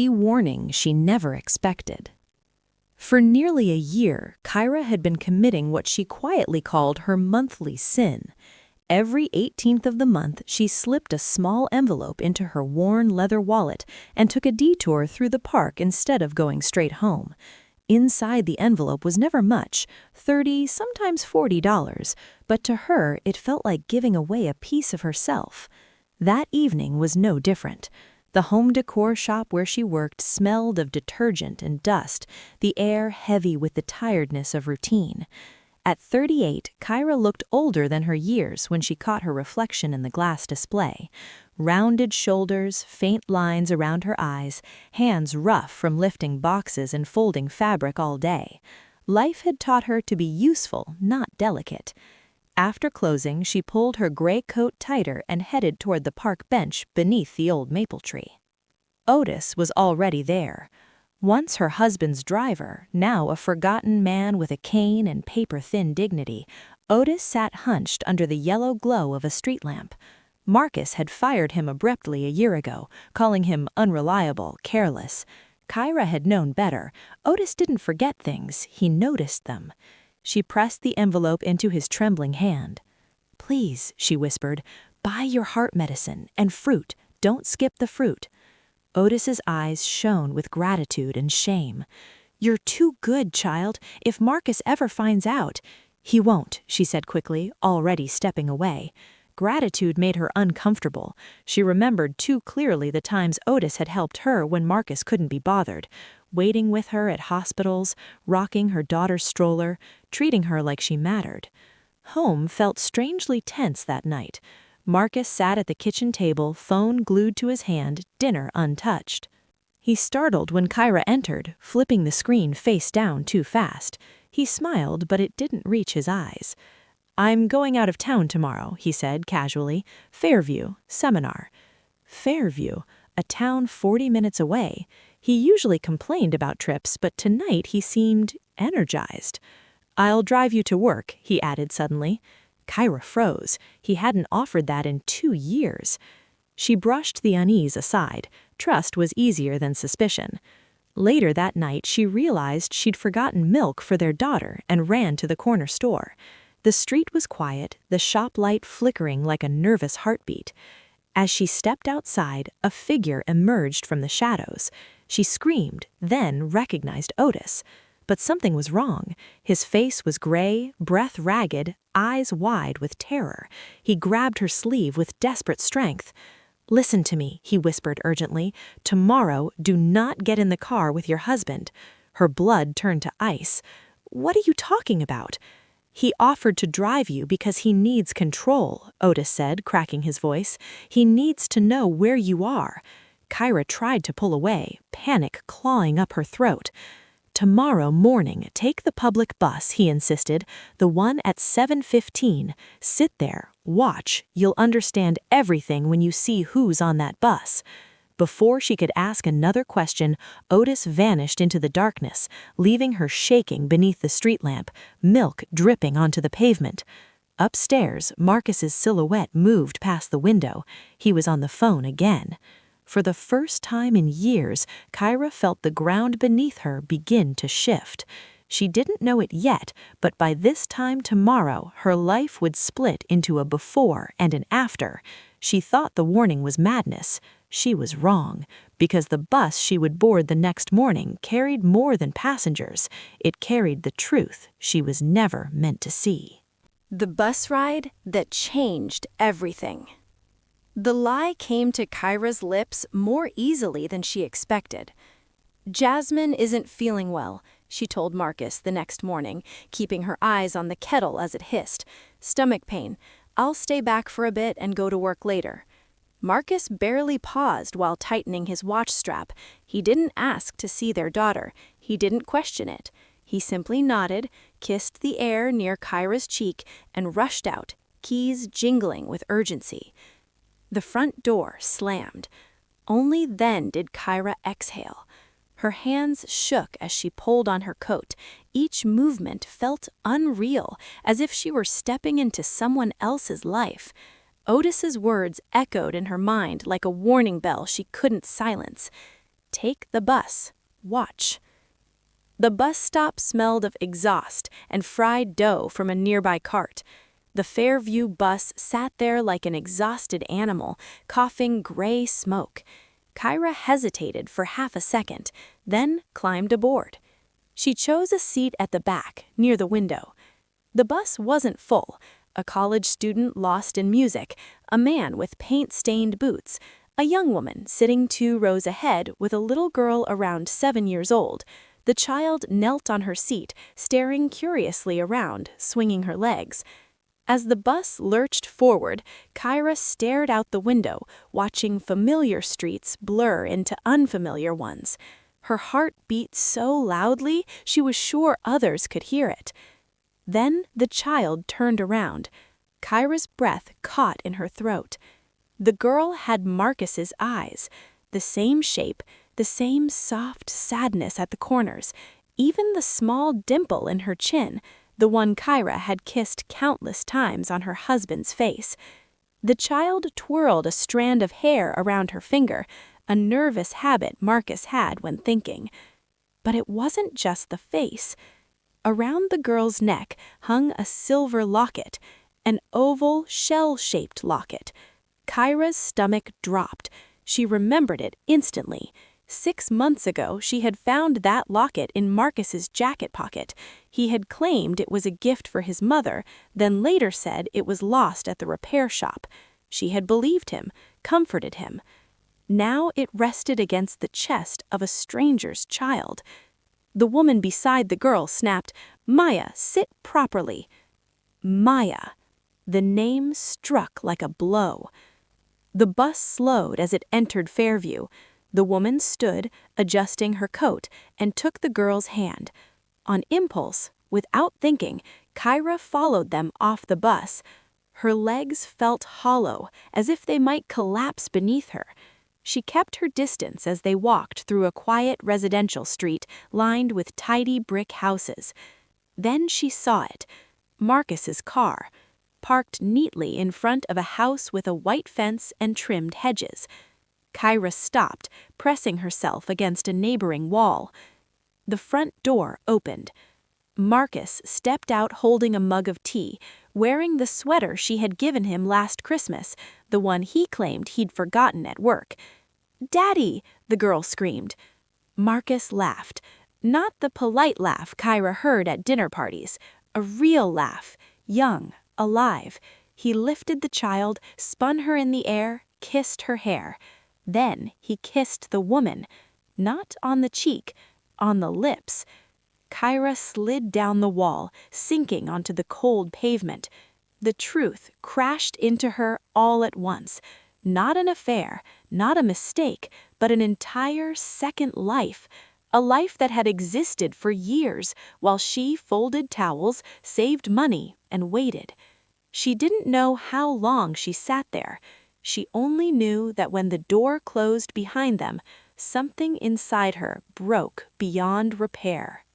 warning she never expected. For nearly a year, Kyra had been committing what she quietly called her monthly sin. Every 18th of the month, she slipped a small envelope into her worn leather wallet and took a detour through the park instead of going straight home. Inside the envelope was never much, $30, sometimes $40, but to her it felt like giving away a piece of herself. That evening was no different. The home decor shop where she worked smelled of detergent and dust, the air heavy with the tiredness of routine. At 38, Kyra looked older than her years when she caught her reflection in the glass display. Rounded shoulders, faint lines around her eyes, hands rough from lifting boxes and folding fabric all day. Life had taught her to be useful, not delicate. After closing, she pulled her gray coat tighter and headed toward the park bench beneath the old maple tree. Otis was already there. Once her husband's driver, now a forgotten man with a cane and paper-thin dignity, Otis sat hunched under the yellow glow of a street lamp. Marcus had fired him abruptly a year ago, calling him unreliable, careless. Kyra had known better. Otis didn't forget things, he noticed them. She pressed the envelope into his trembling hand. "Please," she whispered, "buy your heart medicine and fruit. Don't skip the fruit." Otis's eyes shone with gratitude and shame. "You're too good, child. If Marcus ever finds out—" "He won't," she said quickly, already stepping away. Gratitude made her uncomfortable. She remembered too clearly the times Otis had helped her when Marcus couldn't be bothered, waiting with her at hospitals, rocking her daughter's stroller, treating her like she mattered. Home felt strangely tense that night. Marcus sat at the kitchen table, phone glued to his hand, dinner untouched. He startled when Kyra entered, flipping the screen face down too fast. He smiled, but it didn't reach his eyes. "I'm going out of town tomorrow," he said casually. "Fairview, seminar." Fairview, a town 40 minutes away. He usually complained about trips, but tonight he seemed energized. "I'll drive you to work," he added suddenly. Kyra froze. He hadn't offered that in 2 years. She brushed the unease aside. Trust was easier than suspicion. Later that night, she realized she'd forgotten milk for their daughter and ran to the corner store. The street was quiet, the shop light flickering like a nervous heartbeat. As she stepped outside, a figure emerged from the shadows. She screamed, then recognized Otis. But something was wrong. His face was gray, breath ragged, eyes wide with terror. He grabbed her sleeve with desperate strength. "Listen to me," he whispered urgently. "Tomorrow, do not get in the car with your husband." Her blood turned to ice. "What are you talking about?" "He offered to drive you because he needs control," Otis said, cracking his voice. "He needs to know where you are." Kyra tried to pull away, panic clawing up her throat. "Tomorrow morning, take the public bus," he insisted, "the one at 7:15. Sit there, watch. You'll understand everything when you see who's on that bus." Before she could ask another question, Otis vanished into the darkness, leaving her shaking beneath the street lamp, milk dripping onto the pavement. Upstairs, Marcus's silhouette moved past the window. He was on the phone again. For the first time in years, Kyra felt the ground beneath her begin to shift. She didn't know it yet, but by this time tomorrow, her life would split into a before and an after. She thought the warning was madness. She was wrong, because the bus she would board the next morning carried more than passengers. It carried the truth she was never meant to see. The bus ride that changed everything. The lie came to Kyra's lips more easily than she expected. "Jasmine isn't feeling well," she told Marcus the next morning, keeping her eyes on the kettle as it hissed. "Stomach pain. I'll stay back for a bit and go to work later." Marcus barely paused while tightening his watch strap. He didn't ask to see their daughter. He didn't question it. He simply nodded, kissed the air near Kyra's cheek, and rushed out, keys jingling with urgency. The front door slammed. Only then did Kyra exhale. Her hands shook as she pulled on her coat. Each movement felt unreal, as if she were stepping into someone else's life. Otis's words echoed in her mind like a warning bell she couldn't silence. Take the bus. Watch. The bus stop smelled of exhaust and fried dough from a nearby cart. The Fairview bus sat there like an exhausted animal, coughing gray smoke. Kyra hesitated for half a second, then climbed aboard. She chose a seat at the back, near the window. The bus wasn't full. A college student lost in music, a man with paint-stained boots, a young woman sitting 2 rows ahead with a little girl around 7 years old. The child knelt on her seat, staring curiously around, swinging her legs. As the bus lurched forward, Kyra stared out the window, watching familiar streets blur into unfamiliar ones. Her heart beat so loudly she was sure others could hear it. Then the child turned around. Kyra's breath caught in her throat. The girl had Marcus's eyes, the same shape, the same soft sadness at the corners, even the small dimple in her chin, the one Kyra had kissed countless times on her husband's face. The child twirled a strand of hair around her finger, a nervous habit Marcus had when thinking. But it wasn't just the face. Around the girl's neck hung a silver locket, an oval, shell-shaped locket. Kyra's stomach dropped. She remembered it instantly. 6 months ago, she had found that locket in Marcus's jacket pocket. He had claimed it was a gift for his mother, then later said it was lost at the repair shop. She had believed him, comforted him. Now it rested against the chest of a stranger's child. The woman beside the girl snapped, "Maya, sit properly." Maya. The name struck like a blow. The bus slowed as it entered Fairview. The woman stood, adjusting her coat, and took the girl's hand. On impulse, without thinking, Kyra followed them off the bus. Her legs felt hollow, as if they might collapse beneath her. She kept her distance as they walked through a quiet residential street lined with tidy brick houses. Then she saw it, Marcus's car, parked neatly in front of a house with a white fence and trimmed hedges. Kyra stopped, pressing herself against a neighboring wall. The front door opened. Marcus stepped out holding a mug of tea, wearing the sweater she had given him last Christmas, the one he claimed he'd forgotten at work. "Daddy!" the girl screamed. Marcus laughed. Not the polite laugh Kyra heard at dinner parties. A real laugh, young, alive. He lifted the child, spun her in the air, kissed her hair. Then he kissed the woman, not on the cheek, on the lips. Kyra slid down the wall, sinking onto the cold pavement. The truth crashed into her all at once. Not an affair, not a mistake, but an entire second life. A life that had existed for years while she folded towels, saved money, and waited. She didn't know how long she sat there. She only knew that when the door closed behind them, something inside her broke beyond repair.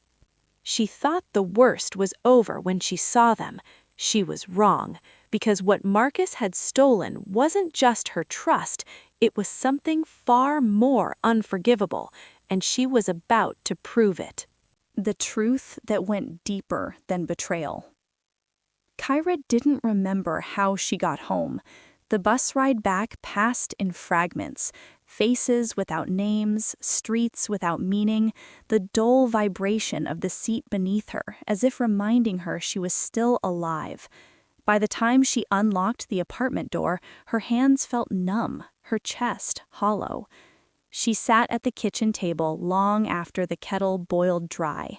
She thought the worst was over when she saw them. She was wrong, because what Marcus had stolen wasn't just her trust, it was something far more unforgivable, and she was about to prove it. The truth that went deeper than betrayal. Kyra didn't remember how she got home. The bus ride back passed in fragments, faces without names, streets without meaning, the dull vibration of the seat beneath her, as if reminding her she was still alive. By the time she unlocked the apartment door, her hands felt numb, her chest hollow. She sat at the kitchen table long after the kettle boiled dry.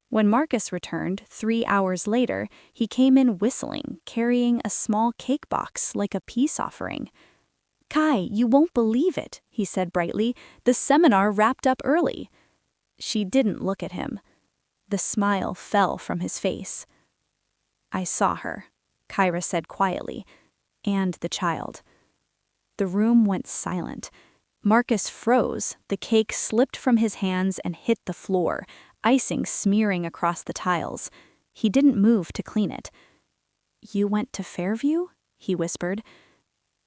When Marcus returned 3 hours later, he came in whistling, carrying a small cake box like a peace offering. "Kai, you won't believe it," he said brightly. "The seminar wrapped up early." She didn't look at him. The smile fell from his face. "I saw her," Kyra said quietly, "and the child." The room went silent. Marcus froze, the cake slipped from his hands and hit the floor, icing smearing across the tiles. He didn't move to clean it. "You went to Fairview?" he whispered.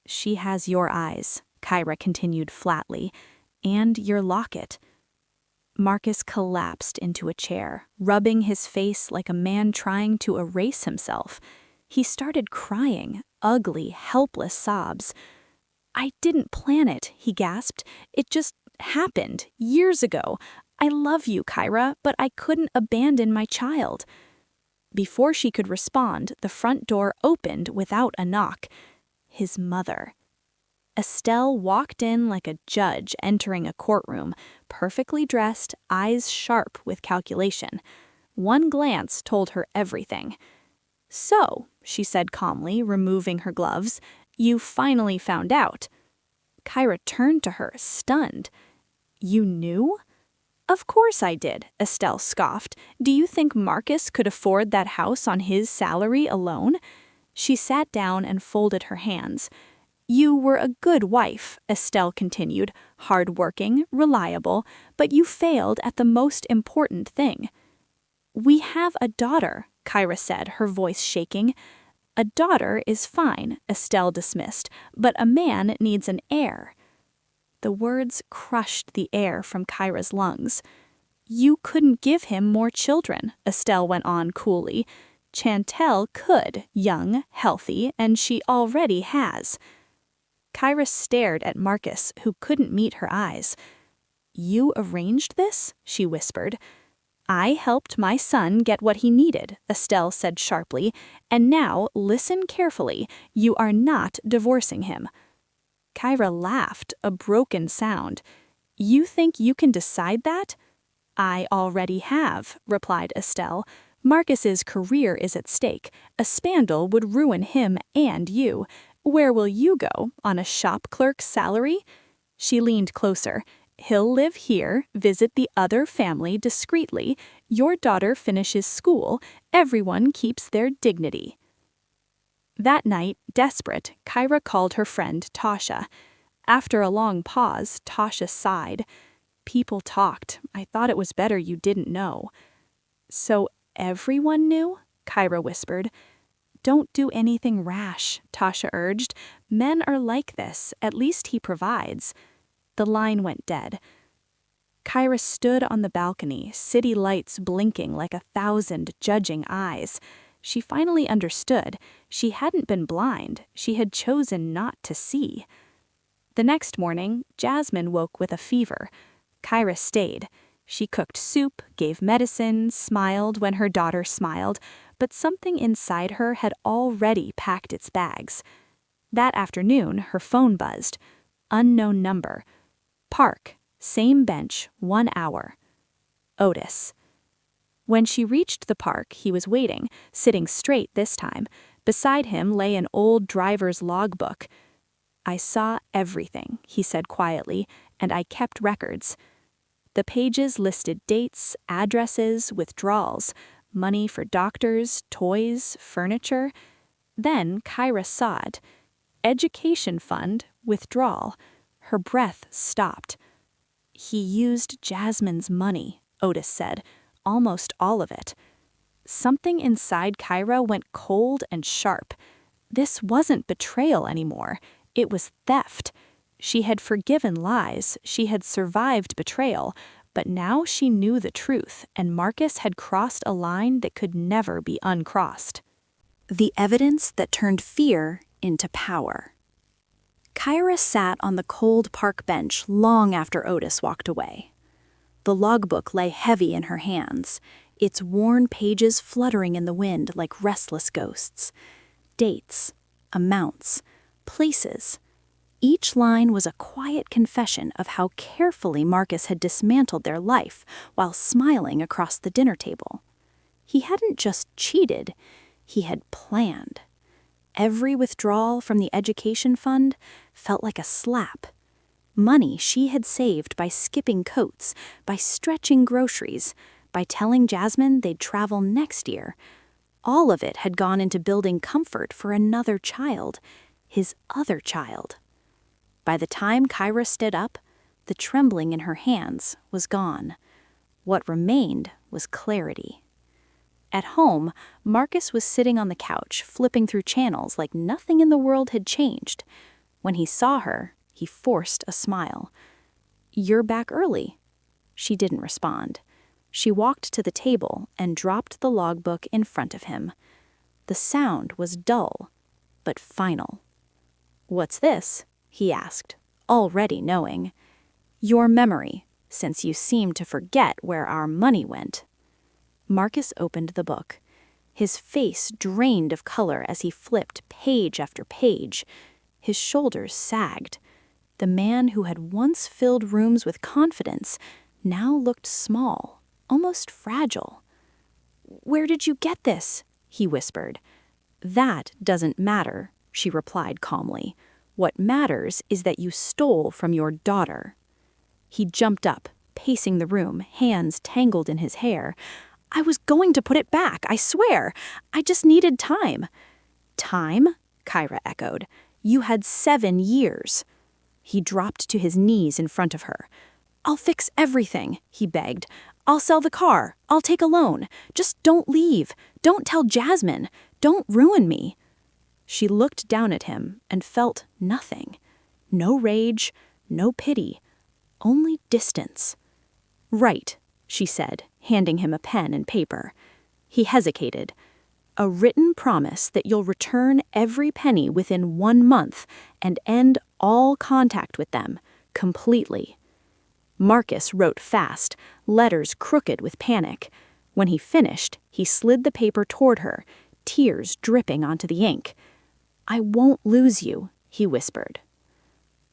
"She has your eyes," Kyra continued flatly, And your locket." Marcus collapsed into a chair, rubbing his face like a man trying to erase himself. He started crying, ugly, helpless sobs. "I didn't plan it," he gasped. "It just happened, years ago. I love you, Kyra, but I couldn't abandon my child." Before she could respond, the front door opened without a knock. His mother. Estelle walked in like a judge entering a courtroom, perfectly dressed, eyes sharp with calculation. One glance told her everything. "So," she said calmly, removing her gloves, "you finally found out." Kyra turned to her, stunned. "You knew?" "Of course I did," Estelle scoffed. "Do you think Marcus could afford that house on his salary alone?" She sat down and folded her hands. "You were a good wife," Estelle continued, hard-working, reliable, "but you failed at the most important thing." "We have a daughter," Kyra said, her voice shaking. "A daughter is fine," Estelle dismissed, "but a man needs an heir." The words crushed the air from Kyra's lungs. "You couldn't give him more children," Estelle went on coolly. "Chantel could, young, healthy, and she already has." Kyra stared at Marcus, who couldn't meet her eyes. "You arranged this?" she whispered. "I helped my son get what he needed," Estelle said sharply, "and now, listen carefully, you are not divorcing him." Kyra laughed, a broken sound. "You think you can decide that?" "I already have," replied Estelle. "Marcus's career is at stake. A scandal would ruin him and you. Where will you go, on a shop clerk's salary?" She leaned closer. "He'll live here, visit the other family discreetly. Your daughter finishes school. Everyone keeps their dignity." That night, desperate, Kyra called her friend Tasha. After a long pause, Tasha sighed. "People talked. I thought it was better you didn't know." "So everyone knew?" Kyra whispered. "Don't do anything rash," Tasha urged. "Men are like this. At least he provides." The line went dead. Kyra stood on the balcony, city lights blinking like 1,000 judging eyes. She finally understood. She hadn't been blind. She had chosen not to see. The next morning, Jasmine woke with a fever. Kyra stayed. She cooked soup, gave medicine, smiled when her daughter smiled, but something inside her had already packed its bags. That afternoon, her phone buzzed. Unknown number. Park, same bench, 1 hour. Otis. When she reached the park, he was waiting, sitting straight this time. Beside him lay an old driver's logbook. "I saw everything," he said quietly, "and I kept records." The pages listed dates, addresses, withdrawals, money for doctors, toys, furniture. Then Kyra saw it. Education fund, withdrawal. Her breath stopped. "He used Jasmine's money," Otis said, "almost all of it." Something inside Kyra went cold and sharp. This wasn't betrayal anymore. It was theft. She had forgiven lies, she had survived betrayal, but now she knew the truth, and Marcus had crossed a line that could never be uncrossed. The evidence that turned fear into power. Kyra sat on the cold park bench long after Otis walked away. The logbook lay heavy in her hands, its worn pages fluttering in the wind like restless ghosts. Dates, amounts, places. Each line was a quiet confession of how carefully Marcus had dismantled their life while smiling across the dinner table. He hadn't just cheated, he had planned. Every withdrawal from the education fund felt like a slap. Money she had saved by skipping coats, by stretching groceries, by telling Jasmine they'd travel next year. All of it had gone into building comfort for another child, his other child. By the time Kyra stood up, the trembling in her hands was gone. What remained was clarity. At home, Marcus was sitting on the couch, flipping through channels like nothing in the world had changed. When he saw her, he forced a smile. "You're back early." She didn't respond. She walked to the table and dropped the logbook in front of him. The sound was dull, but final. "What's this?" he asked, already knowing. "Your memory, since you seem to forget where our money went." Marcus opened the book. His face drained of color as he flipped page after page. His shoulders sagged. The man who had once filled rooms with confidence now looked small, almost fragile. "Where did you get this?" he whispered. "That doesn't matter," she replied calmly. "What matters is that you stole from your daughter." He jumped up, pacing the room, hands tangled in his hair. "I was going to put it back, I swear. I just needed time." "Time?" Kyra echoed. "You had 7 years." He dropped to his knees in front of her. "I'll fix everything," he begged. "I'll sell the car. I'll take a loan. Just don't leave. Don't tell Jasmine. Don't ruin me." She looked down at him and felt nothing. No rage, no pity, only distance. "Right," she said, handing him a pen and paper. He hesitated. "A written promise that you'll return every penny within 1 month and end all contact with them, completely." Marcus wrote fast, letters crooked with panic. When he finished, he slid the paper toward her, tears dripping onto the ink. "I won't lose you," he whispered.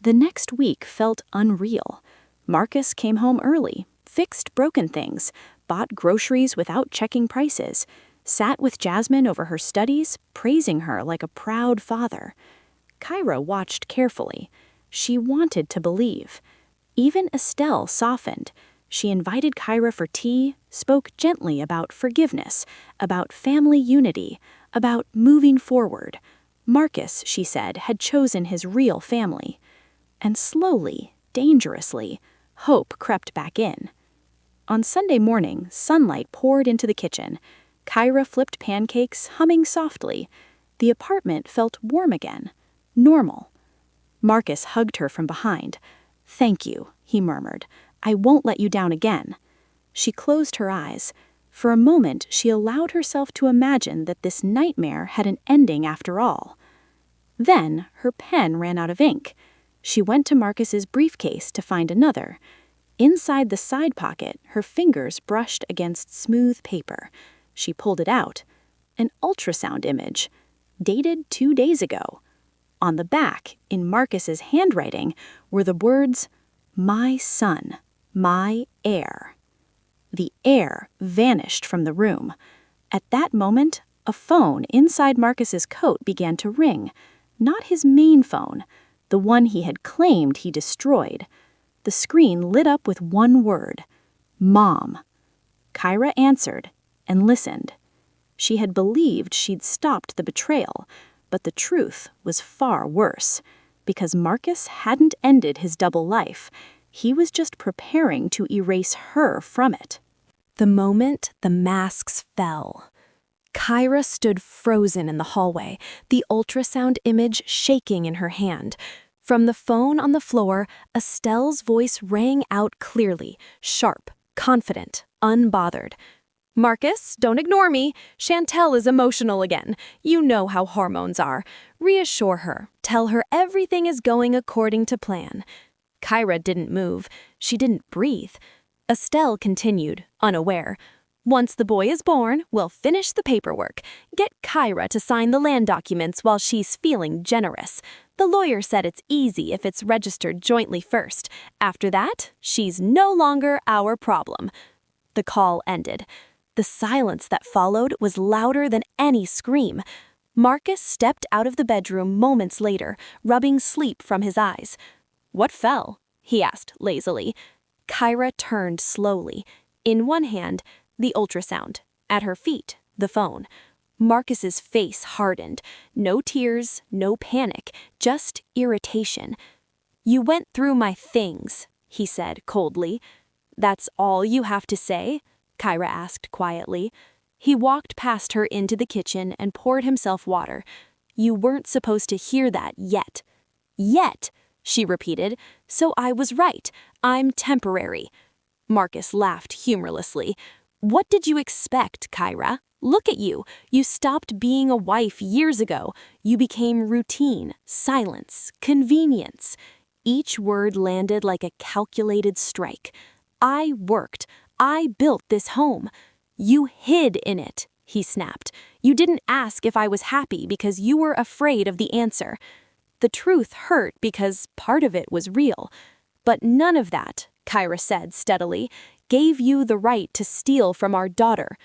The next week felt unreal. Marcus came home early, fixed broken things, bought groceries without checking prices, sat with Jasmine over her studies, praising her like a proud father. Kyra watched carefully. She wanted to believe. Even Estelle softened. She invited Kyra for tea, spoke gently about forgiveness, about family unity, about moving forward. Marcus, she said, had chosen his real family. And slowly, dangerously, hope crept back in. On Sunday morning, sunlight poured into the kitchen. Kyra flipped pancakes, humming softly. The apartment felt warm again, normal. Marcus hugged her from behind. "Thank you," he murmured. "I won't let you down again." She closed her eyes. For a moment, she allowed herself to imagine that this nightmare had an ending after all. Then her pen ran out of ink. She went to Marcus's briefcase to find another. Inside the side pocket, her fingers brushed against smooth paper. She pulled it out. An ultrasound image, dated 2 days ago. On the back, in Marcus's handwriting, were the words, "My son, my heir." The heir vanished from the room. At that moment, a phone inside Marcus's coat began to ring. Not his main phone, the one he had claimed he destroyed. The screen lit up with one word, "Mom." Kyra answered and listened. She had believed she'd stopped the betrayal, but the truth was far worse, because Marcus hadn't ended his double life. He was just preparing to erase her from it. The moment the masks fell, Kyra stood frozen in the hallway, the ultrasound image shaking in her hand. From the phone on the floor, Estelle's voice rang out clearly, sharp, confident, unbothered. "Marcus, don't ignore me. Chantel is emotional again. You know how hormones are. Reassure her. Tell her everything is going according to plan." Kyra didn't move. She didn't breathe. Estelle continued, unaware. "Once the boy is born, we'll finish the paperwork. Get Kyra to sign the land documents while she's feeling generous. The lawyer said it's easy if it's registered jointly first. After that, she's no longer our problem." The call ended. The silence that followed was louder than any scream. Marcus stepped out of the bedroom moments later, rubbing sleep from his eyes. "What fell?" he asked lazily. Kyra turned slowly. In one hand, the ultrasound. At her feet, the phone. Marcus's face hardened. No tears, no panic, just irritation. "You went through my things," he said coldly. "That's all you have to say?" Kyra asked quietly. He walked past her into the kitchen and poured himself water. "You weren't supposed to hear that yet." "Yet?" she repeated. "So I was right. I'm temporary." Marcus laughed humorlessly. "What did you expect, Kyra? Look at you. You stopped being a wife years ago. You became routine, silence, convenience." Each word landed like a calculated strike. "I worked. I built this home. You hid in it," he snapped. "You didn't ask if I was happy because you were afraid of the answer." The truth hurt because part of it was real. "But none of that," Kyra said steadily, "gave you the right to steal from our daughter."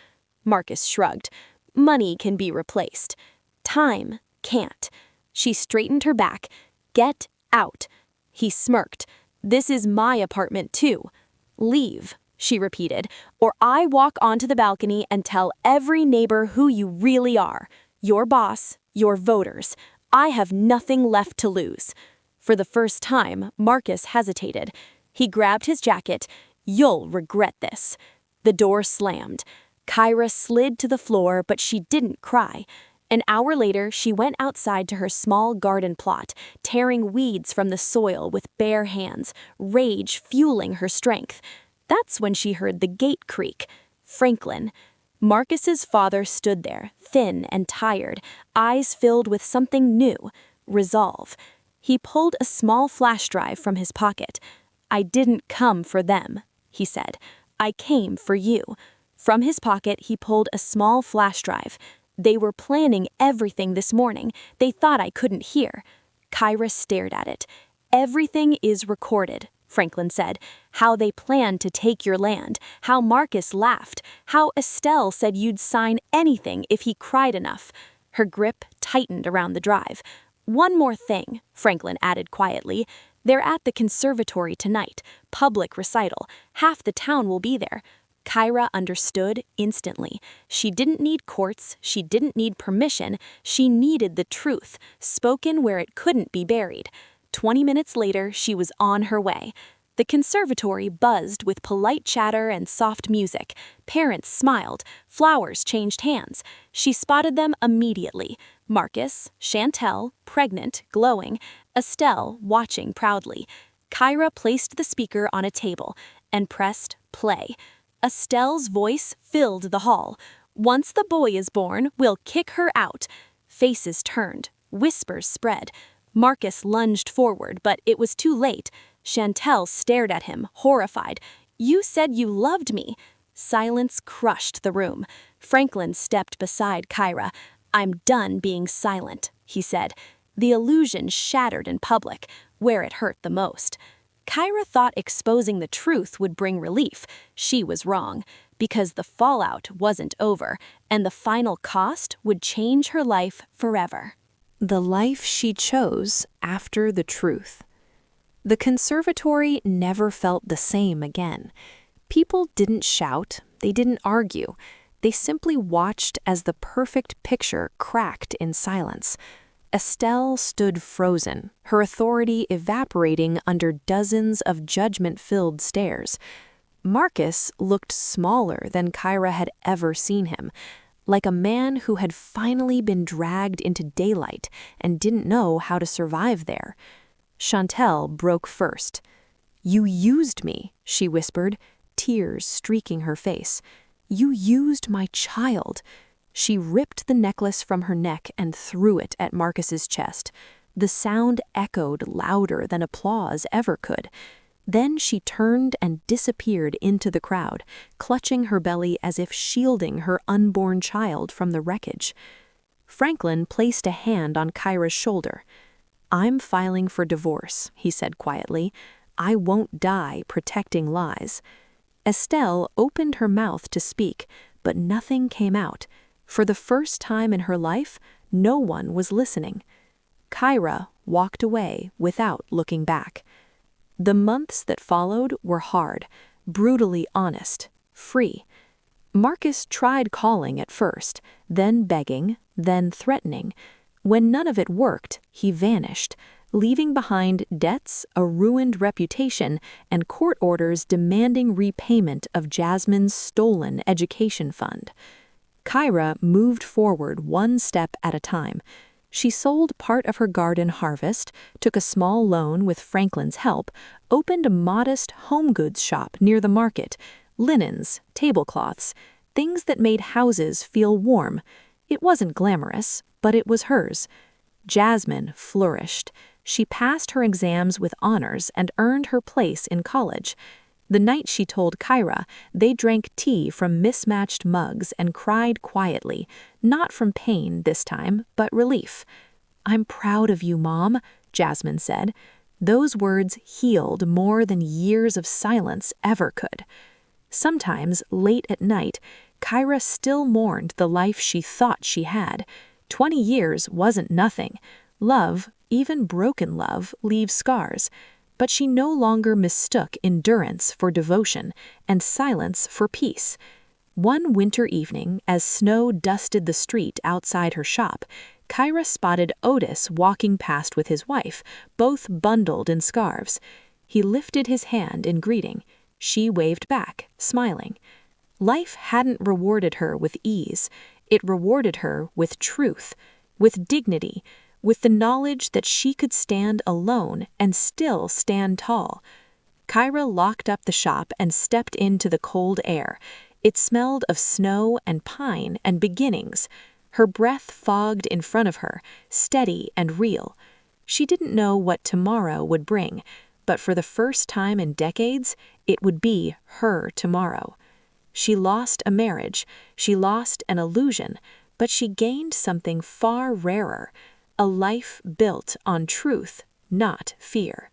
Marcus shrugged. "Money can be replaced. Time can't." She straightened her back. "Get out." He smirked. "This is my apartment too." "Leave," she repeated, "or I walk onto the balcony and tell every neighbor who you really are. Your boss, your voters. I have nothing left to lose." For the first time, Marcus hesitated. He grabbed his jacket. "You'll regret this." The door slammed. Kyra slid to the floor, but she didn't cry. An hour later, she went outside to her small garden plot, tearing weeds from the soil with bare hands, rage fueling her strength. That's when she heard the gate creak. Franklin. Marcus's father stood there, thin and tired, eyes filled with something new, resolve. He pulled a small flash drive from his pocket. "I didn't come for them," he said. "I came for you." From his pocket, he pulled a small flash drive. "They were planning everything this morning. They thought I couldn't hear." Kyra stared at it. "Everything is recorded," Franklin said. "How they planned to take your land, how Marcus laughed, how Estelle said you'd sign anything if he cried enough." Her grip tightened around the drive. "One more thing," Franklin added quietly. "They're at the conservatory tonight. Public recital. Half the town will be there." Kyra understood instantly. She didn't need courts, she didn't need permission, she needed the truth, spoken where it couldn't be buried. 20 minutes later, she was on her way. The conservatory buzzed with polite chatter and soft music. Parents smiled, flowers changed hands. She spotted them immediately. Marcus, Chantel, pregnant, glowing, Estelle watching proudly. Kyra placed the speaker on a table and pressed play. Estelle's voice filled the hall. "Once the boy is born, we'll kick her out." Faces turned. Whispers spread. Marcus lunged forward, but it was too late. Chantel stared at him, horrified. "You said you loved me." Silence crushed the room. Franklin stepped beside Kyra. "I'm done being silent," he said. The illusion shattered in public, where it hurt the most. Kyra thought exposing the truth would bring relief. She was wrong, because the fallout wasn't over, and the final cost would change her life forever. The life she chose after the truth. The conservatory never felt the same again. People didn't shout, they didn't argue. They simply watched as the perfect picture cracked in silence. Estelle stood frozen, her authority evaporating under dozens of judgment-filled stares. Marcus looked smaller than Kyra had ever seen him, like a man who had finally been dragged into daylight and didn't know how to survive there. Chantel broke first. "You used me," she whispered, tears streaking her face. "You used my child." She ripped the necklace from her neck and threw it at Marcus's chest. The sound echoed louder than applause ever could. Then she turned and disappeared into the crowd, clutching her belly as if shielding her unborn child from the wreckage. Franklin placed a hand on Kyra's shoulder. "I'm filing for divorce," he said quietly. "I won't die protecting lies." Estelle opened her mouth to speak, but nothing came out. For the first time in her life, no one was listening. Kyra walked away without looking back. The months that followed were hard, brutally honest, free. Marcus tried calling at first, then begging, then threatening. When none of it worked, he vanished, leaving behind debts, a ruined reputation, and court orders demanding repayment of Jasmine's stolen education fund. Kyra moved forward one step at a time. She sold part of her garden harvest, took a small loan with Franklin's help, opened a modest home goods shop near the market, linens, tablecloths, things that made houses feel warm. It wasn't glamorous, but it was hers. Jasmine flourished. She passed her exams with honors and earned her place in college. The night she told Kyra, they drank tea from mismatched mugs and cried quietly, not from pain this time, but relief. "I'm proud of you, Mom," Jasmine said. Those words healed more than years of silence ever could. Sometimes, late at night, Kyra still mourned the life she thought she had. 20 years wasn't nothing. Love, even broken love, leaves scars. But she no longer mistook endurance for devotion and silence for peace. One winter evening, as snow dusted the street outside her shop, Kyra spotted Otis walking past with his wife, both bundled in scarves. He lifted his hand in greeting. She waved back, smiling. Life hadn't rewarded her with ease. It rewarded her with truth, with dignity, with the knowledge that she could stand alone and still stand tall. Kyra locked up the shop and stepped into the cold air. It smelled of snow and pine and beginnings. Her breath fogged in front of her, steady and real. She didn't know what tomorrow would bring, but for the first time in decades, it would be her tomorrow. She lost a marriage, she lost an illusion, but she gained something far rarer, a life built on truth, not fear.